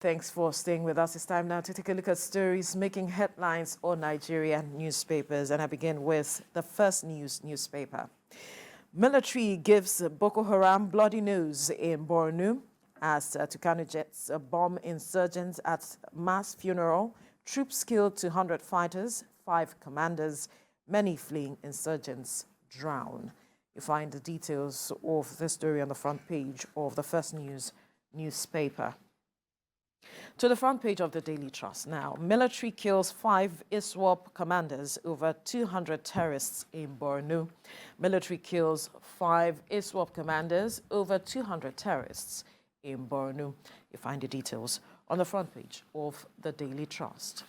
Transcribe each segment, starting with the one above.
Thanks for staying with us. It's time now to take a look at stories making headlines on Nigerian newspapers. And I begin with the First News newspaper. Military gives Boko Haram bloody news in Borno as Tucano jets bomb insurgents at mass funeral. Troops killed 200 fighters, 5 commanders, many fleeing insurgents drown. You find the details of the story on the front page of the First News newspaper. To the front page of the Daily Trust now. Military kills 5 ISWAP commanders over 200 terrorists in Borno. Military kills 5 ISWAP commanders over 200 terrorists in Borno. You find the details on the front page of the Daily Trust.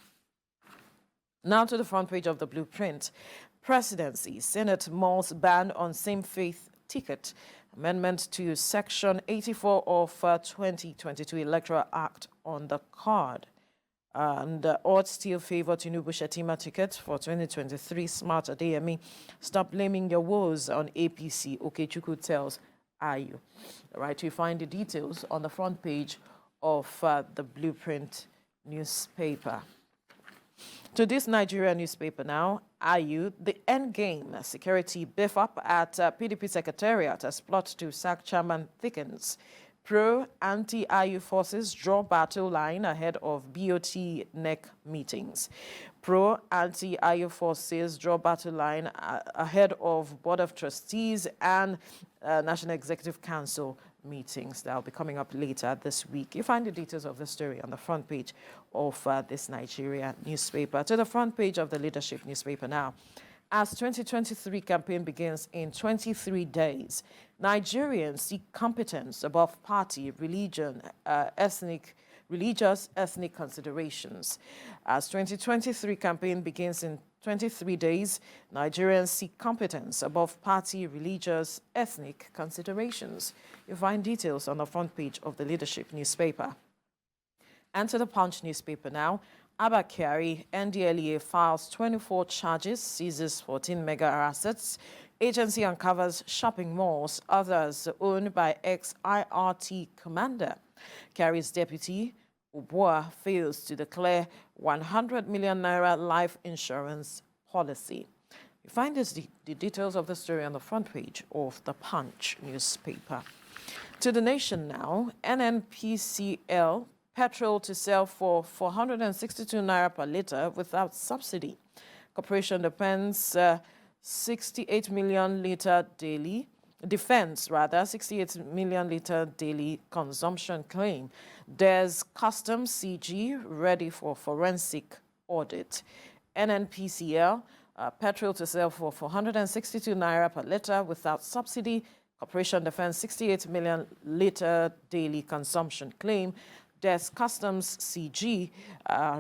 Now to the front page of the Blueprint. Presidency, Senate mulls ban on same-faith ticket. Amendment to Section 84 of 2022 Electoral Act on the card. And odds still favor Tinubu Shetima ticket for 2023. Smart Adeyemi, stop blaming your woes on APC, Okechukwu tells IU. All right, you find the details on the front page of the Blueprint newspaper. To this Nigerian newspaper now, IU, the end game, security beef up at PDP Secretariat as plot to sack chairman thickens. Pro-anti-IU forces draw battle line ahead of BOT NEC meetings. Pro-anti-IU forces draw battle line ahead of Board of Trustees and National Executive Council meetings that will be coming up later this week. You find the details of the story on the front page of this Nigeria newspaper. To the front page of the Leadership newspaper now. As 2023 campaign begins in 23 days, Nigerians seek competence above party, religion, religious, ethnic considerations. As 2023 campaign begins in 23 days, Nigerians seek competence above party, religious, ethnic considerations. You find details on the front page of the Leadership newspaper. And to the Punch newspaper now. Abba Kyari, NDLEA files 24 charges, seizes 14 mega assets. Agency uncovers shopping malls, others owned by ex-IRT commander. Kyari's deputy, Ubua, fails to declare 100 million naira life insurance policy. You find the details of the story on the front page of the Punch newspaper. To the Nation now, NNPCL, petrol to sell for 462 naira per litre without subsidy. Corporation depends 68 million litre daily. Defense, rather, 68 million litre daily consumption claim. There's Customs CG ready for forensic audit. NNPCL, petrol to sell for 462 naira per litre without subsidy. Corporation defends 68 million litre daily consumption claim. There's Customs CG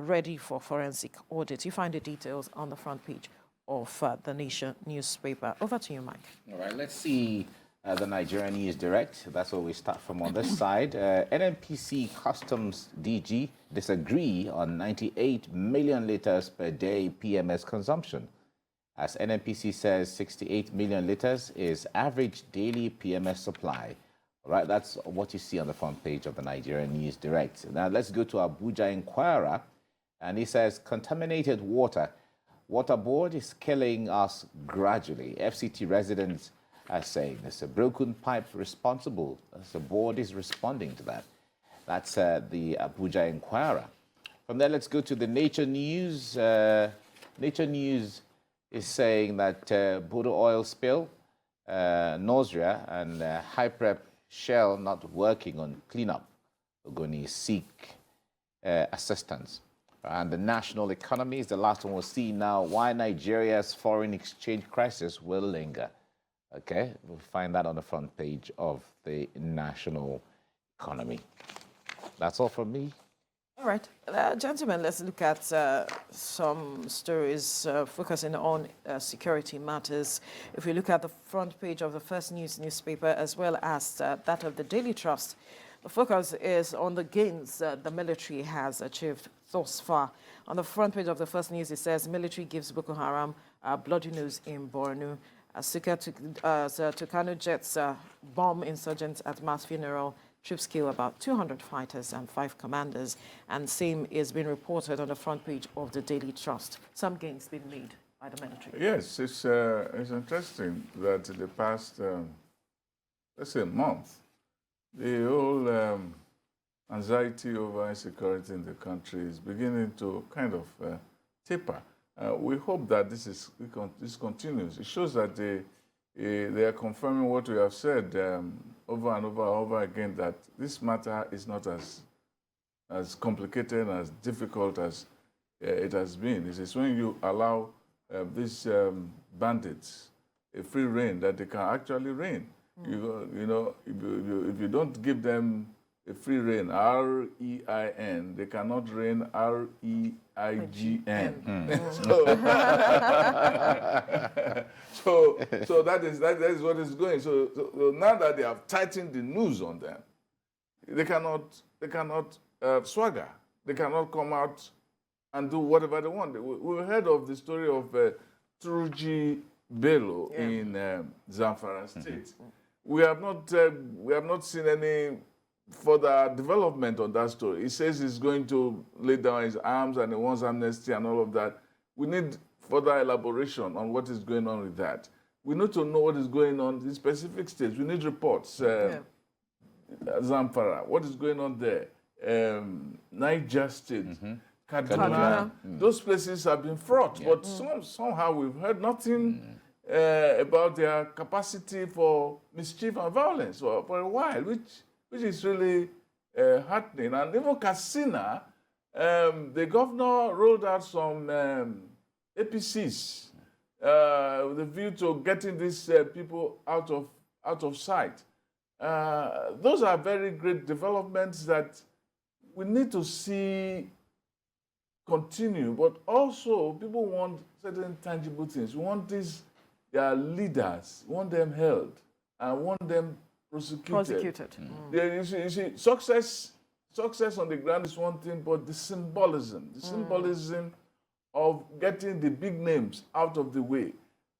ready for forensic audit. You find the details on the front page of the Nation newspaper. Over to you, Mike. All right, let's see the Nigerian News Direct. That's where we start from on this side. NNPC Customs DG disagree on 98 million litres per day PMS consumption. As NNPC says, 68 million litres is average daily PMS supply. All right, that's what you see on the front page of the Nigerian News Direct. Now, let's go to Abuja Inquirer. And he says, contaminated water. Water board is killing us gradually. FCT residents are saying there's a broken pipe responsible. The board is responding to that. That's the Abuja Inquirer. From there, let's go to the Nature News. Nature News is saying that Bodo oil spill, nausea, and high-prep Shell not working on cleanup. We're going to seek assistance. And the national economy is the last one we'll see now. Why Nigeria's foreign exchange crisis will linger. Okay, we'll find that on the front page of the national economy. That's all from me. All right, gentlemen, let's look at some stories focusing on security matters. If we look at the front page of the First News newspaper as well as that of the Daily Trust, the focus is on the gains the military has achieved thus far. On the front page of the First News, it says military gives Boko Haram bloody news in Borno. Tucano jets bomb insurgents at mass funeral. Troops kill about 200 fighters and 5 commanders, and same is being reported on the front page of the Daily Trust. Some gains being made by the military. Yes, it's interesting that in the past, let's say, month, the whole anxiety over insecurity in the country is beginning to kind of taper. We hope that this continues. It shows that they are confirming what we have said over and over again, that this matter is not as complicated, as difficult as it has been. It is when you allow these bandits a free rein that they can actually reign. You know, if you don't give them a free rein, R-E-I-N, they cannot reign, R-E-I-G-N. So that is what is going. So now that they have tightened the noose on them, they cannot swagger. They cannot come out and do whatever they want. We heard of the story of Turji Bello in Zamfara State. We have not seen any further development on that story. He says he's going to lay down his arms and he wants amnesty and all of that. We need further elaboration on what is going on with that. We need to know what is going on in specific states. We need reports. Zamfara, what is going on there? Niger State, Kaduna. Those places have been fraught, but somehow we've heard nothing about their capacity for mischief and violence for a while, which is really heartening. And even Katsina, the governor rolled out some APCs with a view to getting these people out of sight. Those are very great developments that we need to see continue, but also people want certain tangible things. We want their leaders, want them held, and want them prosecuted. You see, success on the ground is one thing, but the symbolism of getting the big names out of the way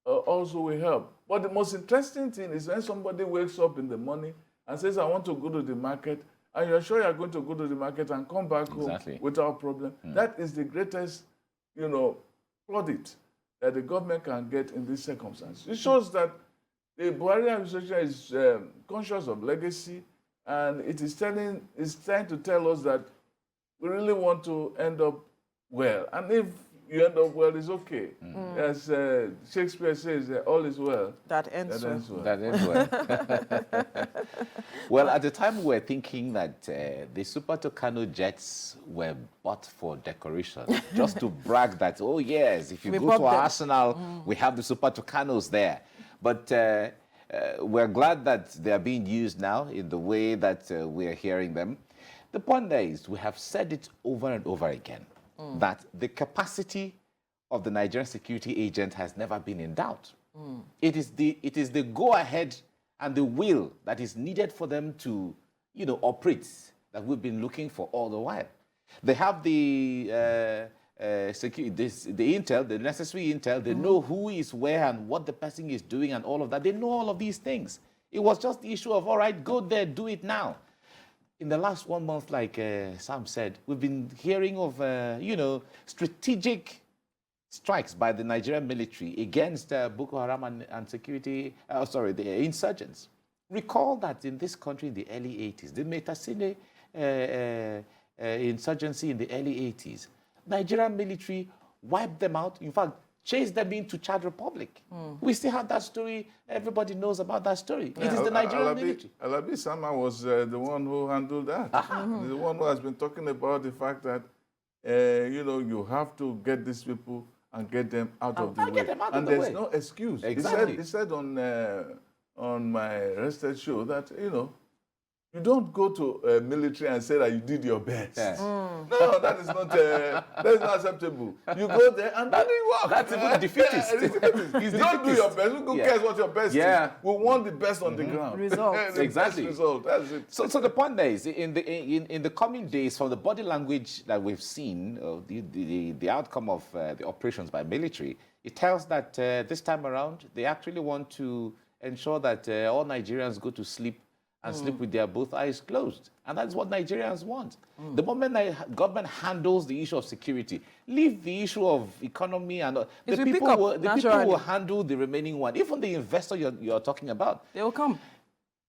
also will help. But the most interesting thing is when somebody wakes up in the morning and says, I want to go to the market, and you're sure you're going to go to the market and come back home without problem. That is the greatest, plaudit that the government can get in this circumstance. It shows that the Buhari administration is conscious of legacy, and it's trying to tell us that we really want to end up well. And if you end up well, it's okay. As Shakespeare says, all is well. That ends well. That ends well. Well, at the time, we were thinking that the Super Tucano jets were bought for decoration, just to brag that, oh yes, if you go to Arsenal, we have the Super Tucanos there. But we're glad that they are being used now in the way that we are hearing them. The point there is, we have said it over and over again, that the capacity of the Nigerian security agent has never been in doubt. It is the go-ahead and the will that is needed for them to, operate that we've been looking for all the while. They have the intel, the necessary intel. They know who is where and what the person is doing and all of that. They know all of these things. It was just the issue of, all right, go there, do it now. In the last 1 month, like Sam said, we've been hearing of, strategic strikes by the Nigerian military against Boko Haram and the insurgents. Recall that in this country in the early 80s, the Metasine insurgency in the early 80s, Nigerian military wiped them out. In fact, chased them into Chad Republic. We still have that story. Everybody knows about that story. It is the Nigerian military. Alabi Sama was the one who handled that. The one who has been talking about the fact that, you have to get these people and get them out of the way. And there's no excuse. Exactly. He said on my Rested show that, you don't go to military and say that you did your best. No, that is not acceptable. You go there and then you work. That's even defeatist. You don't do your best. Who cares what your best is? We want the best on the ground. Results. Exactly. Result. That's it. So the point there is, in the coming days, from the body language that we've seen, the outcome of the operations by military, it tells that this time around, they actually want to ensure that all Nigerians go to sleep and sleep with their both eyes closed. And that's what Nigerians want. The moment the government handles the issue of security, leave the issue of economy and the people will handle the remaining one. Even the investor you're talking about. They will come.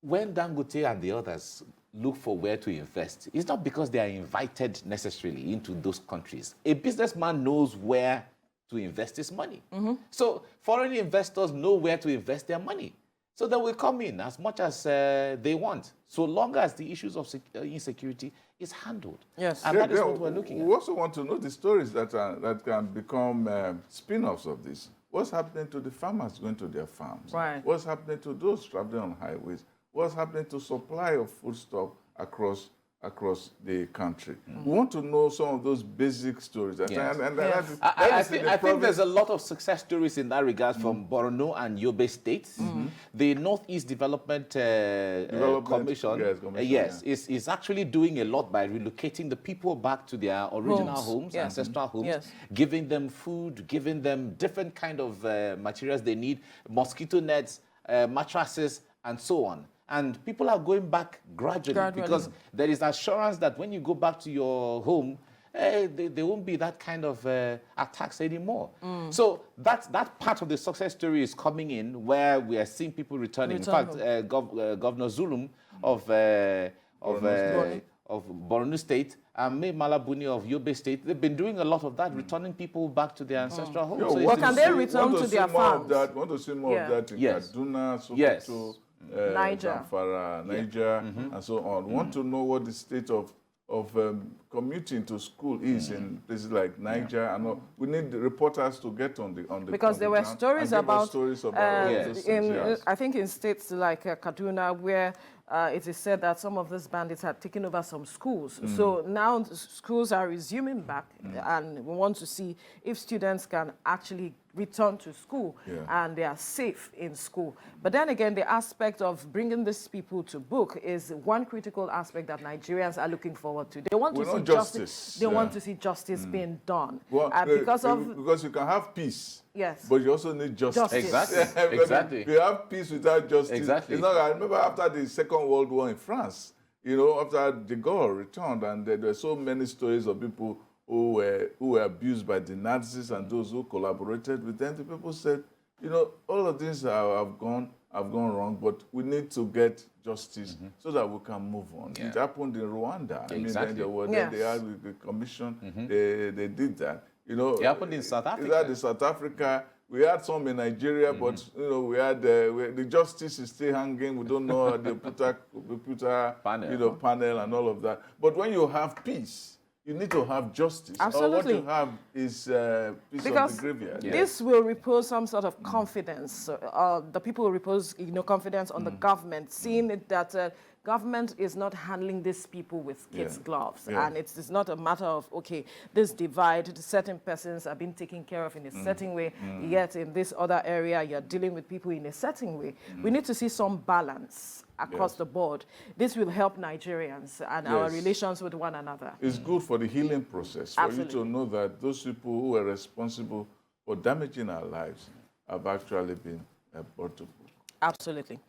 When Dangote and the others look for where to invest, it's not because they are invited necessarily into those countries. A businessman knows where to invest his money. So foreign investors know where to invest their money. So they will come in as much as they want, so long as the issues of insecurity is handled. Yes. And that is what we're looking at. We also want to know the stories that can become spin-offs of this. What's happening to the farmers going to their farms? Right. What's happening to those traveling on highways? What's happening to supply of foodstuff across the country? We want to know some of those basic stories. Yes. I think there's a lot of success stories in that regard from Borno and Yobe states. The Northeast Development Commission, is actually doing a lot by relocating the people back to their original homes, ancestral homes, giving them food, giving them different kind of materials they need, mosquito nets, mattresses, and so on. And people are going back gradually because there is assurance that when you go back to your home, there won't be that kind of attacks anymore. So that part of the success story is coming in, where we are seeing people returning. In fact, Governor Zulum of Borno State and May Malabuni of Yobe State, they've been doing a lot of that, returning people back to their ancestral homes. Well, can they return to their farms? Want to see more of that in Kaduna, Sokoto, Niger, Zamfara, Niger, and so on. We want to know what the state of commuting to school is in places like Niger, and all. We need the reporters to get on the because there were stories about I think in states like Kaduna, where it is said that some of these bandits had taken over some schools. So now schools are resuming back, and we want to see if students can actually return to school and they are safe in school. But then again, the aspect of bringing these people to book is one critical aspect that Nigerians are looking forward to. They want to see justice. They want to see justice being done. Well, because you can have peace. Yes. But you also need justice. Exactly. If you have peace without justice. It's not, I remember after the Second World War in France, after de Gaulle returned, and there were so many stories of people who were abused by the Nazis and those who collaborated with them. The people said, all of these have gone wrong, but we need to get justice so that we can move on. It happened in Rwanda. They had the commission, they did that. It happened in South Africa. In South Africa. We had some in Nigeria, but we had the justice is still hanging. We don't know the computer panel and all of that. But when you have peace, you need to have justice. Absolutely. Or what you have is peace because of the graveyard. This will repose some sort of confidence. The people will repose, confidence on the government, seeing that government is not handling these people with kids' gloves. And it's not a matter of, this divide, certain persons are being taken care of in a certain way, yet in this other area, you're dealing with people in a certain way. We need to see some balance across the board. This will help Nigerians and our relations with one another. It's good for the healing process, for you to know that those people who were responsible for damaging our lives have actually been brought to book. Absolutely.